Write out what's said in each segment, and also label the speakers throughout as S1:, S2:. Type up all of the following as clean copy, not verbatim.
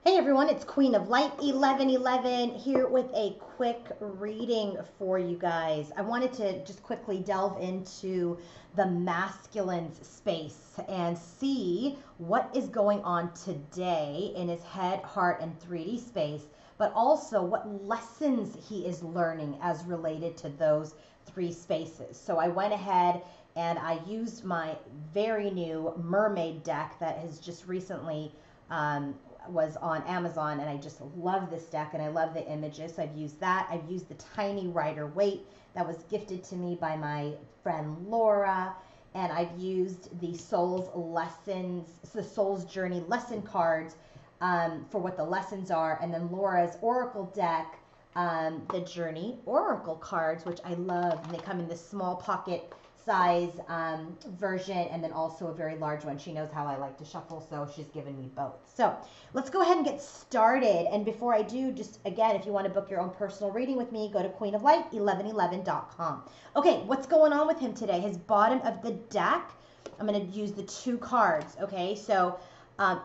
S1: Hey everyone, it's Queen of Light 1111 here with a quick reading for you guys. I wanted to just quickly delve into the masculine's space and see what is going on today in his head, heart, and 3D space, but also what lessons he is learning as related to those three spaces. So I went ahead and I used my very new mermaid deck that has just recently um, was on Amazon, and I just love this deck and I love the images. So I've used that. I've used the tiny Rider Waite that was gifted to me by my friend Laura, and I've used the Soul's Lessons, the Soul's Journey lesson cards for what the lessons are, and then Laura's Oracle deck, the Journey Oracle cards, which I love. And they come in this small pocket size version, and then also a very large one. She knows how I like to shuffle, so she's given me both. So let's go ahead and get started. And before I do, just again, if you want to book your own personal reading with me, go to queenoflight1111.com. Okay, what's going on with him today? His bottom of the deck, I'm going to use the two cards. Okay, so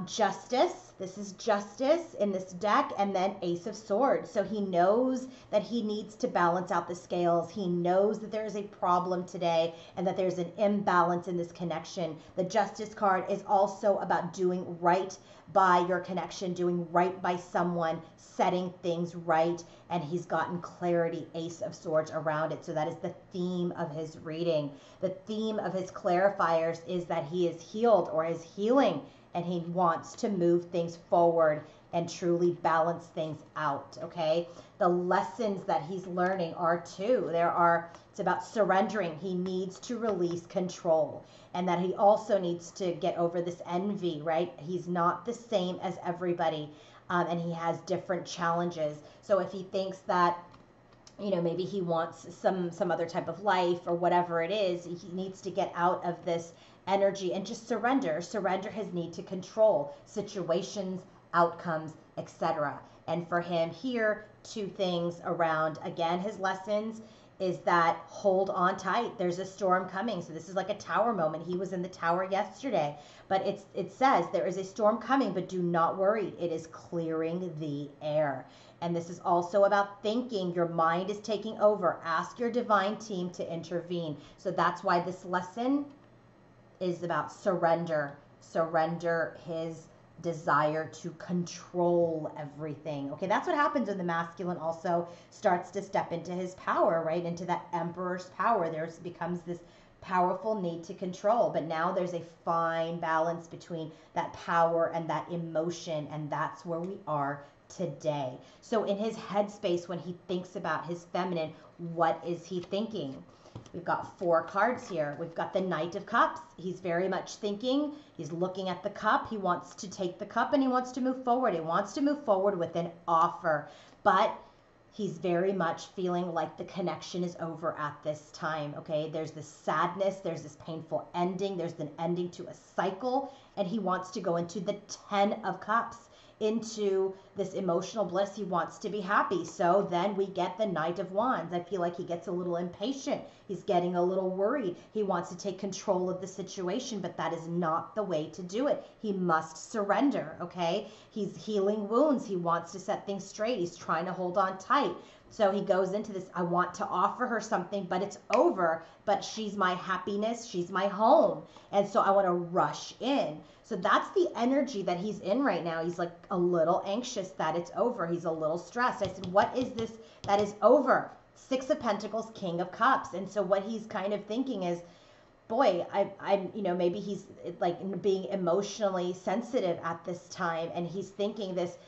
S1: Justice, this is Justice in this deck, and then Ace of Swords. So he knows that he needs to balance out the scales. He knows that there is a problem today and that there's an imbalance in this connection. The Justice card is also about doing right by your connection, doing right by someone, setting things right, and he's gotten clarity, Ace of Swords, around it. So that is the theme of his reading. The theme of his clarifiers is that he is healed or is healing, and he wants to move things forward and truly balance things out. Okay, the lessons that he's learning are two. It's about surrendering. He needs to release control, and that he also needs to get over this envy, right? He's not the same as everybody, and he has different challenges. So if he thinks that, maybe he wants some other type of life or whatever it is, he needs to get out of this energy and just surrender his need to control situations, outcomes, etc. And for him here, two things around, again, his lessons is that hold on tight. There's a storm coming. So this is like a tower moment. He was in the tower yesterday, but it says there is a storm coming, but do not worry. It is clearing the air. And this is also about thinking. Your mind is taking over. Ask your divine team to intervene. So that's why this lesson is about surrender his desire to control everything. Okay, that's what happens when the masculine also starts to step into his power, right? Into that emperor's power. There becomes this powerful need to control, but now there's a fine balance between that power and that emotion, and that's where we are today. So in his headspace, when he thinks about his feminine, what is he thinking? We've got four cards here. We've got the Knight of Cups. He's very much thinking. He's looking at the cup. He wants to take the cup and he wants to move forward. He wants to move forward with an offer, but he's very much feeling like the connection is over at this time. Okay, there's this sadness, there's this painful ending, there's an ending to a cycle, and he wants to go into the 10 of Cups, into this emotional bliss. He wants to be happy. So then we get the Knight of Wands. I feel like he gets a little impatient. He's getting a little worried. He wants to take control of the situation, but that is not the way to do it. He must surrender, okay? He's healing wounds. He wants to set things straight. He's trying to hold on tight. So he goes into this, I want to offer her something, but it's over. But she's my happiness. She's my home. And so I want to rush in. So that's the energy that he's in right now. He's like a little anxious that it's over. He's a little stressed. I said, what is this that is over? Six of Pentacles, King of Cups. And so what he's kind of thinking is, boy, maybe he's like being emotionally sensitive at this time. And he's thinking this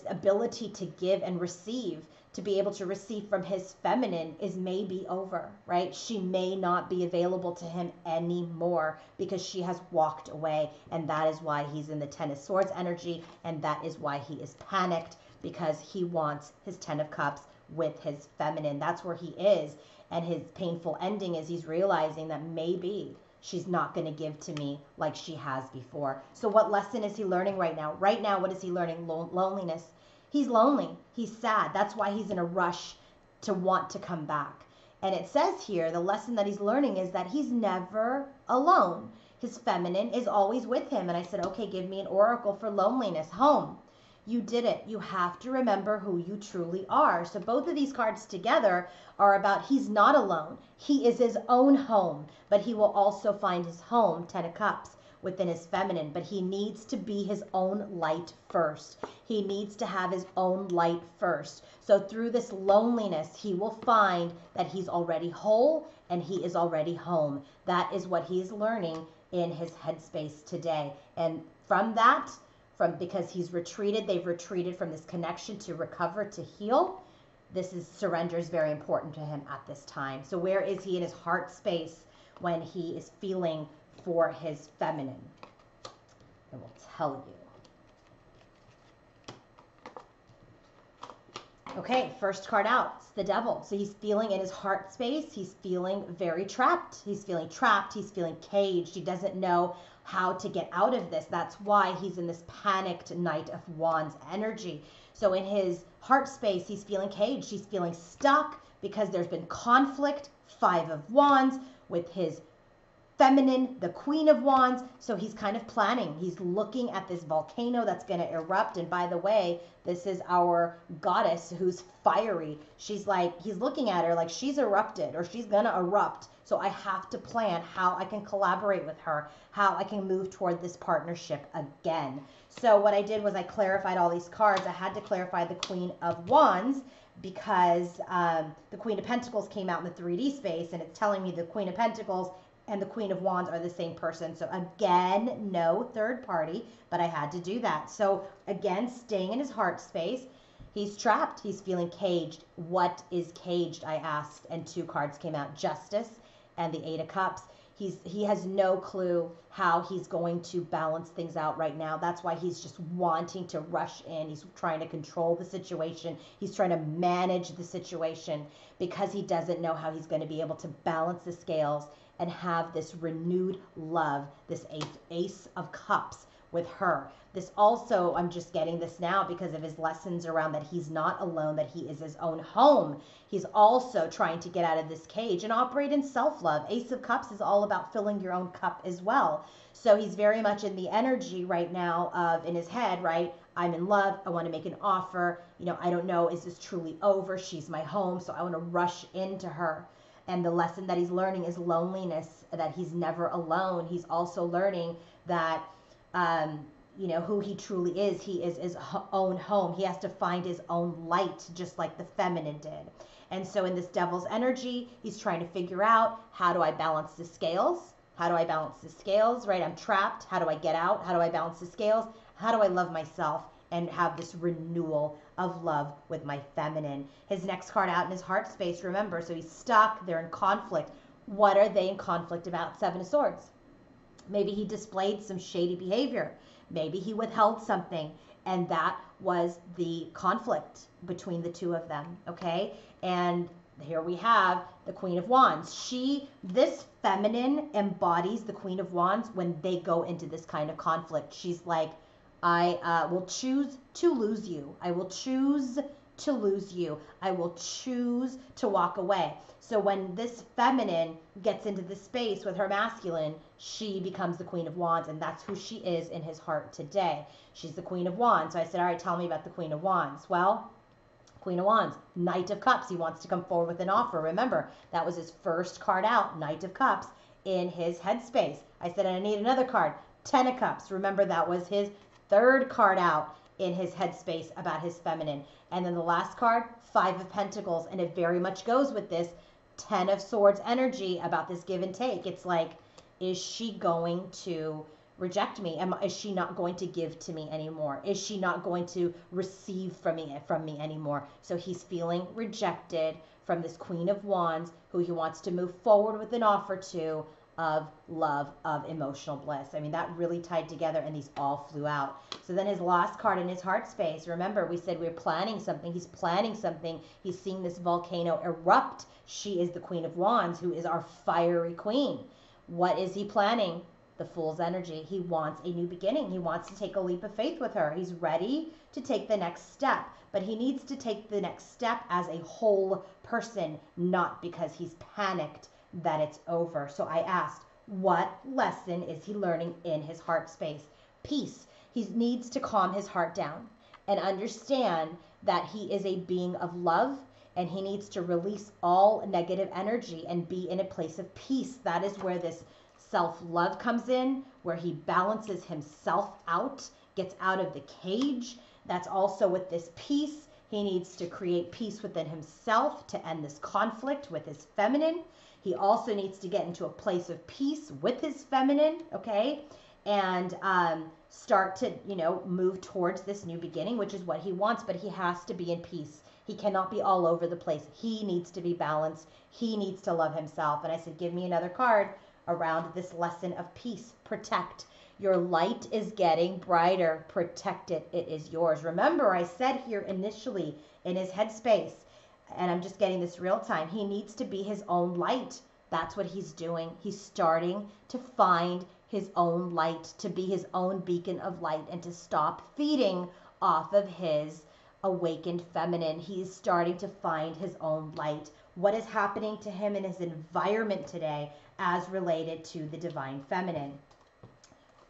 S1: ability to give and receive, to be able to receive from his feminine, is maybe over, right? She may not be available to him anymore because she has walked away. And that is why he's in the 10 of Swords energy. And that is why he is panicked, because he wants his 10 of Cups with his feminine. That's where he is. And his painful ending is he's realizing that maybe she's not going to give to me like she has before. So what lesson is he learning right now? Right now, what is he learning? Loneliness. He's lonely. He's sad. That's why he's in a rush to want to come back. And it says here, the lesson that he's learning is that he's never alone. His feminine is always with him. And I said, okay, give me an oracle for loneliness. Home. You did it. You have to remember who you truly are. So both of these cards together are about he's not alone. He is his own home, but he will also find his home, Ten of Cups, within his feminine, but he needs to be his own light first. He needs to have his own light first. So through this loneliness, he will find that he's already whole and he is already home. That is what he's learning in his headspace today. And from that, because they've retreated from this connection to recover, to heal. Surrender is very important to him at this time. So where is he in his heart space when he is feeling for his feminine? I will tell you. Okay, first card out, it's the Devil. So he's feeling in his heart space, he's feeling very trapped. He's feeling trapped, he's feeling caged. He doesn't know how to get out of this. That's why he's in this panicked Knight of Wands energy. So in his heart space, he's feeling caged. He's feeling stuck because there's been conflict. Five of Wands with his feminine, the Queen of Wands. So he's kind of planning. He's looking at this volcano that's going to erupt. And by the way, this is our goddess who's fiery. He's looking at her like she's erupted or she's going to erupt. So I have to plan how I can collaborate with her, how I can move toward this partnership again. So what I did was I clarified all these cards. I had to clarify the Queen of Wands because the Queen of Pentacles came out in the 3D space and it's telling me the Queen of Pentacles and the Queen of Wands are the same person. So again, no third party, but I had to do that. So again, staying in his heart space, he's trapped. He's feeling caged. What is caged, I asked, and two cards came out, Justice and the Eight of Cups. He has no clue how he's going to balance things out right now. That's why he's just wanting to rush in. He's trying to control the situation. He's trying to manage the situation because he doesn't know how he's going to be able to balance the scales and have this renewed love, this Ace of Cups with her. This also, I'm just getting this now because of his lessons around that he's not alone, that he is his own home. He's also trying to get out of this cage and operate in self-love. Ace of Cups is all about filling your own cup as well. So he's very much in the energy right now of, in his head, right? I'm in love. I want to make an offer. I don't know, is this truly over? She's my home, so I want to rush into her. And the lesson that he's learning is loneliness, that he's never alone. He's also learning that, who he truly is. He is his own home. He has to find his own light, just like the feminine did. And so in this Devil's energy, he's trying to figure out, how do I balance the scales? How do I balance the scales, right? I'm trapped. How do I get out? How do I balance the scales? How do I love myself and have this renewal of love with my feminine? His next card out in his heart space, remember, so he's stuck. They're in conflict. What are they in conflict about? Seven of Swords. Maybe he displayed some shady behavior. Maybe he withheld something, and that was the conflict between the two of them, okay? And here we have the Queen of Wands. This feminine embodies the Queen of Wands when they go into this kind of conflict. She's like, I will choose to lose you. I will choose to lose you. I will choose to walk away. So when this feminine gets into the space with her masculine, she becomes the Queen of Wands, and that's who she is in his heart today. She's the Queen of Wands. So I said, all right, tell me about the Queen of Wands. Well, Queen of Wands, Knight of Cups. He wants to come forward with an offer. Remember, that was his first card out, Knight of Cups, in his headspace. I said, I need another card, Ten of Cups. Remember, that was his third card out in his headspace about his feminine. And then the last card, Five of Pentacles. And it very much goes with this Ten of Swords energy about this give and take. It's like, is she going to reject me? Is she not going to give to me anymore? Is she not going to receive from me anymore? So he's feeling rejected from this Queen of Wands, who he wants to move forward with an offer to, of love, of emotional bliss. I mean, that really tied together, and these all flew out. So then his last card in his heart space, remember, we said we're planning something. He's planning something. He's seeing this volcano erupt. She is the Queen of Wands, who is our fiery queen. What is he planning? The Fool's energy. He wants a new beginning. He wants to take a leap of faith with her. He's ready to take the next step, but he needs to take the next step as a whole person, not because he's panicked that it's over. So I asked, what lesson is he learning in his heart space? Peace. He needs to calm his heart down. and understand that he is a being of love, and he needs to release all negative energy and be in a place of peace. That is where this self-love comes in, where he balances himself out, gets out of the cage. That's also with this peace. He needs to create peace within himself to end this conflict with his feminine. He also needs to get into a place of peace with his feminine, okay? And start to, move towards this new beginning, which is what he wants, but he has to be in peace. He cannot be all over the place. He needs to be balanced. He needs to love himself. And I said, give me another card around this lesson of peace. Protect. Your light is getting brighter. Protect it. It is yours. Remember, I said here initially in his headspace, and I'm just getting this real time, he needs to be his own light. That's what he's doing. He's starting to find his own light, to be his own beacon of light, and to stop feeding off of his awakened feminine. He's starting to find his own light. What is happening to him in his environment today as related to the divine feminine?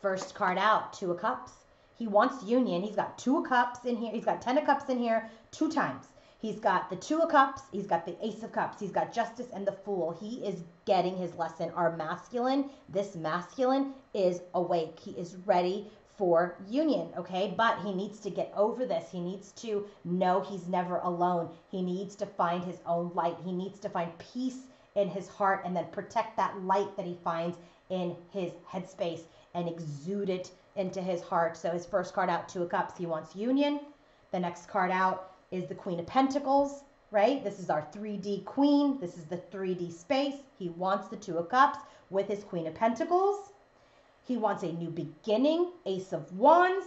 S1: First card out, Two of Cups. He wants union. He's got Two of Cups in here. He's got Ten of Cups in here 2 times. He's got the Two of Cups. He's got the Ace of Cups. He's got Justice and the Fool. He is getting his lesson. Our masculine, this masculine is awake. He is ready for union, okay? But he needs to get over this. He needs to know he's never alone. He needs to find his own light. He needs to find peace in his heart and then protect that light that he finds in his headspace and exude it into his heart. So his first card out, Two of Cups, he wants union. The next card out is the Queen of Pentacles, right? This is our 3D queen. This is the 3D space. He wants the Two of Cups with his Queen of Pentacles. He wants a new beginning, Ace of Wands,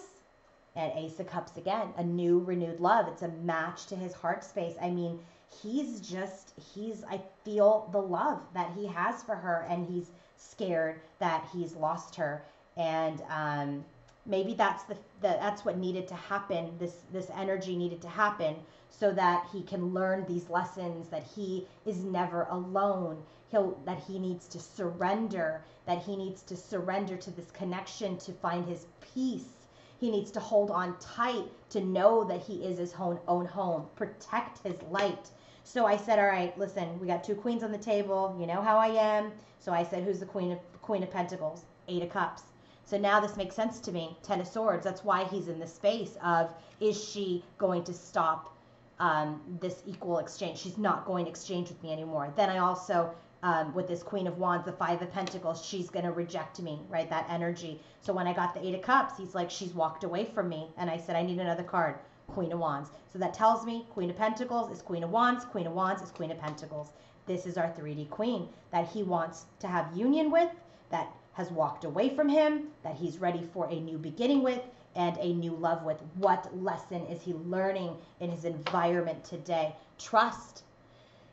S1: and Ace of Cups again, a new renewed love. It's a match to his heart space. I mean, I feel the love that he has for her, and he's scared that he's lost her. And maybe that's what needed to happen. This energy needed to happen so that he can learn these lessons, that he is never alone. That he needs to surrender, to this connection to find his peace. He needs to hold on tight to know that he is his own home. Protect his light. So I said, all right, listen, we got 2 queens on the table. You know how I am. So I said, who's the Queen of Pentacles? 8 of Cups. So now this makes sense to me. 10 of Swords. That's why he's in the space of, is she going to stop this equal exchange? She's not going to exchange with me anymore. Then I also, with this Queen of Wands, the 5 of Pentacles, she's going to reject me, right? That energy. So when I got the 8 of Cups, he's like, she's walked away from me. And I said, I need another card. Queen of Wands. So that tells me Queen of Pentacles is Queen of Wands. Queen of Wands is Queen of Pentacles. This is our 3D queen that he wants to have union with, that has walked away from him, that he's ready for a new beginning with, and a new love with. What lesson is he learning in his environment today? Trust.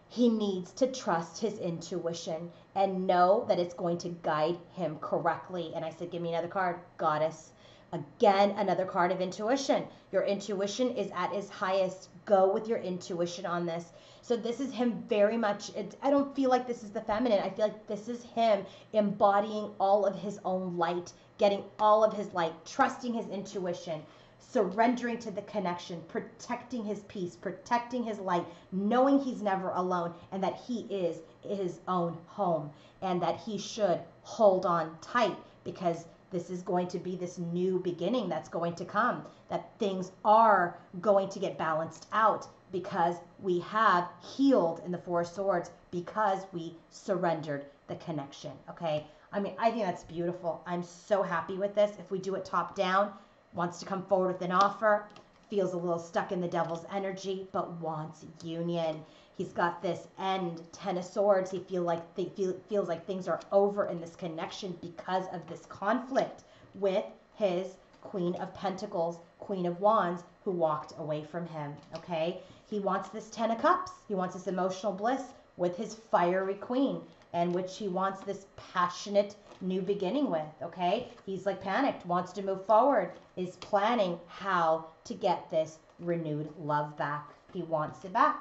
S1: He needs to trust his intuition and know that it's going to guide him correctly. And I said, give me another card, Goddess. Again, another card of intuition. Your intuition is at its highest. Go with your intuition on this. So this is him very much, I don't feel like this is the feminine. I feel like this is him embodying all of his own light, getting all of his light, trusting his intuition, surrendering to the connection, protecting his peace, protecting his light, knowing he's never alone, and that he is his own home, and that he should hold on tight, because this is going to be this new beginning that's going to come, that things are going to get balanced out because we have healed in the 4 of Swords, because we surrendered the connection, okay? I mean, I think that's beautiful. I'm so happy with this. If we do it top down, wants to come forward with an offer, feels a little stuck in the devil's energy, but wants union. He's got this end, 10 of Swords. He feels like things are over in this connection because of this conflict with his Queen of Pentacles, Queen of Wands, who walked away from him, okay? He wants this 10 of Cups. He wants this emotional bliss with his fiery queen, and which he wants this passionate new beginning with, okay? He's like panicked, wants to move forward, is planning how to get this renewed love back. He wants it back.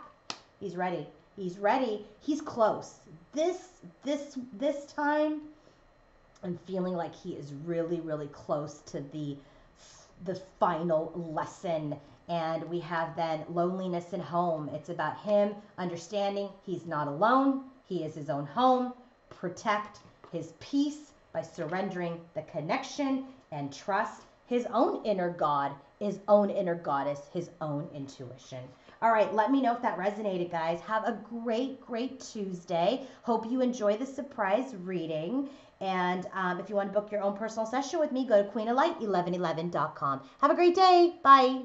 S1: He's ready. He's ready. He's close. This time, I'm feeling like he is really, really close to the final lesson. And we have then loneliness in home. It's about him understanding he's not alone. He is his own home. Protect his peace by surrendering the connection and trust his own inner God, his own inner goddess, his own intuition. All right, let me know if that resonated, guys. Have a great, great Tuesday. Hope you enjoy the surprise reading. And if you want to book your own personal session with me, go to queenoflight1111.com. Have a great day. Bye.